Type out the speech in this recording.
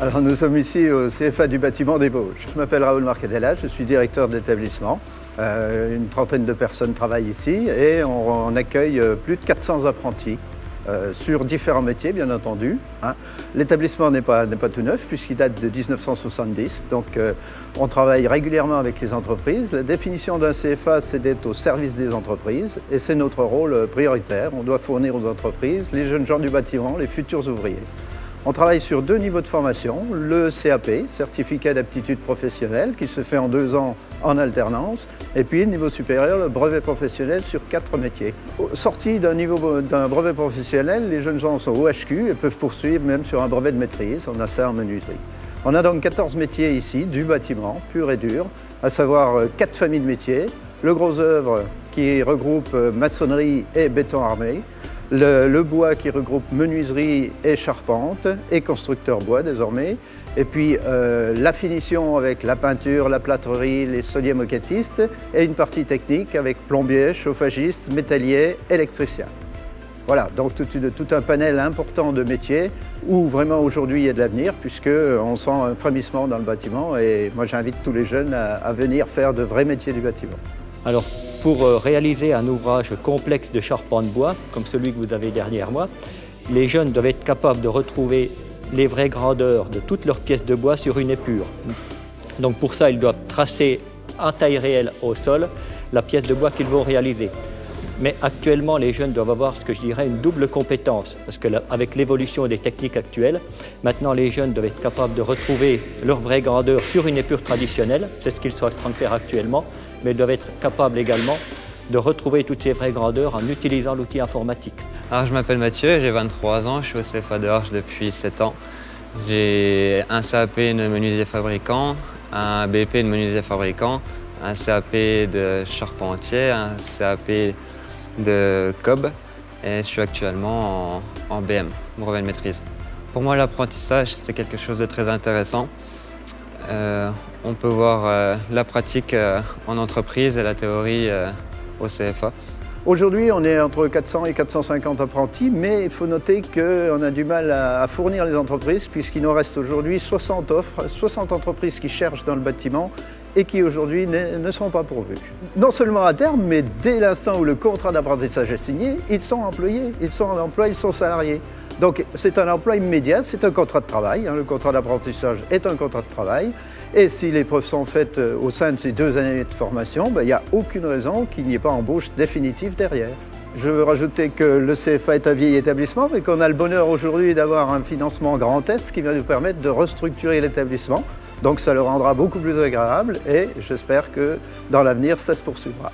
Alors nous sommes ici au CFA du bâtiment des Vosges. Je m'appelle Raoul Marcadella, je suis directeur de l'établissement. Une trentaine de personnes travaillent ici et on accueille plus de 400 apprentis sur différents métiers, bien entendu. L'établissement n'est pas tout neuf puisqu'il date de 1970, donc on travaille régulièrement avec les entreprises. La définition d'un CFA, c'est d'être au service des entreprises et c'est notre rôle prioritaire. On doit fournir aux entreprises les jeunes gens du bâtiment, les futurs ouvriers. On travaille sur 2 niveaux de formation, le CAP, certificat d'aptitude professionnelle, qui se fait en 2 ans en alternance, et puis le niveau supérieur, le brevet professionnel sur 4 métiers. Sortis d'un brevet professionnel, les jeunes gens sont OHQ et peuvent poursuivre même sur un brevet de maîtrise, on a ça en menuiserie. On a donc 14 métiers ici, du bâtiment, pur et dur, à savoir 4 familles de métiers, le gros œuvre qui regroupe maçonnerie et béton armé, le bois qui regroupe menuiserie et charpente et constructeur bois désormais. Et puis la finition avec la peinture, la plâtrerie, les soliers moquettistes et une partie technique avec plombier, chauffagiste, métallier, électricien. Voilà, donc tout un panel important de métiers où vraiment aujourd'hui il y a de l'avenir puisqu'on sent un frémissement dans le bâtiment et moi j'invite tous les jeunes à venir faire de vrais métiers du bâtiment. Alors, pour réaliser un ouvrage complexe de charpente bois, comme celui que vous avez derrière moi, les jeunes doivent être capables de retrouver les vraies grandeurs de toutes leurs pièces de bois sur une épure. Donc pour ça, ils doivent tracer en taille réelle au sol la pièce de bois qu'ils vont réaliser. Mais actuellement, les jeunes doivent avoir ce que je dirais une double compétence, parce qu'avec l'évolution des techniques actuelles, maintenant les jeunes doivent être capables de retrouver leur vraie grandeur sur une épure traditionnelle, c'est ce qu'ils sont en train de faire actuellement, mais ils doivent être capables également de retrouver toutes ces vraies grandeurs en utilisant l'outil informatique. Alors je m'appelle Mathieu, j'ai 23 ans, je suis au CFA de Orge depuis 7 ans. J'ai un CAP de menuisier fabricant, un BP de menuisier fabricant, un CAP de charpentier, un CAP de COB et je suis actuellement en BM, brevet de maîtrise. Pour moi, l'apprentissage, c'est quelque chose de très intéressant. On peut voir la pratique en entreprise et la théorie au CFA. Aujourd'hui, on est entre 400 et 450 apprentis, mais il faut noter qu'on a du mal à fournir les entreprises puisqu'il nous reste aujourd'hui 60 offres, 60 entreprises qui cherchent dans le bâtiment et qui aujourd'hui ne sont pas pourvus. Non seulement à terme, mais dès l'instant où le contrat d'apprentissage est signé, ils sont employés, ils sont en emploi, ils sont salariés. Donc c'est un emploi immédiat, c'est un contrat de travail, le contrat d'apprentissage est un contrat de travail. Et si les preuves sont faites au sein de ces 2 années de formation, il n'y a aucune raison qu'il n'y ait pas embauche définitive derrière. Je veux rajouter que le CFA est un vieil établissement et qu'on a le bonheur aujourd'hui d'avoir un financement Grand Est qui va nous permettre de restructurer l'établissement. Donc ça le rendra beaucoup plus agréable et j'espère que dans l'avenir, ça se poursuivra.